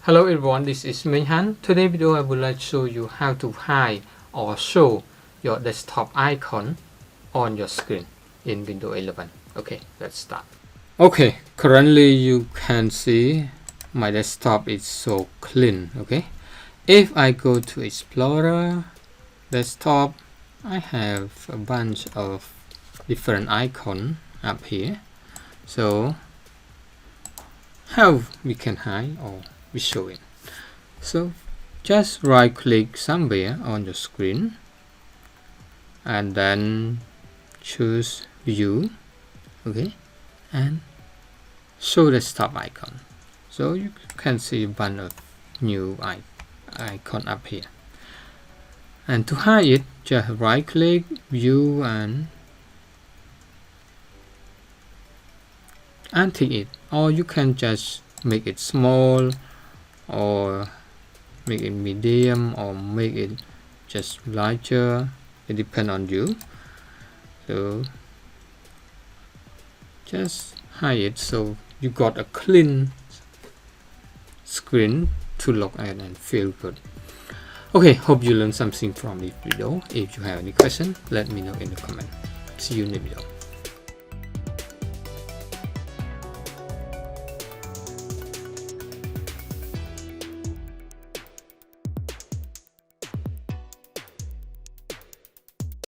Hello everyone, this is Minh. Today video I would like to show you how to hide or show your desktop icon on your screen in Windows 11. Okay, let's start. Okay, currently you can see my desktop is so clean. Okay, if I go to Explorer, Desktop, I have a bunch of different icons up here. So how we can hide or we show it? So just right click somewhere on your screen and then choose view, okay, and show desktop icon. So you can see a bunch of new icon up here, and to hide it just right click view and untick it, or you can just make it small or make it medium or make it just larger. It depends on you. So just hide it so you got a clean screen to log in and feel good. Okay, hope you learned something from this video. If you have any question, let me know in the comment. See you in the video.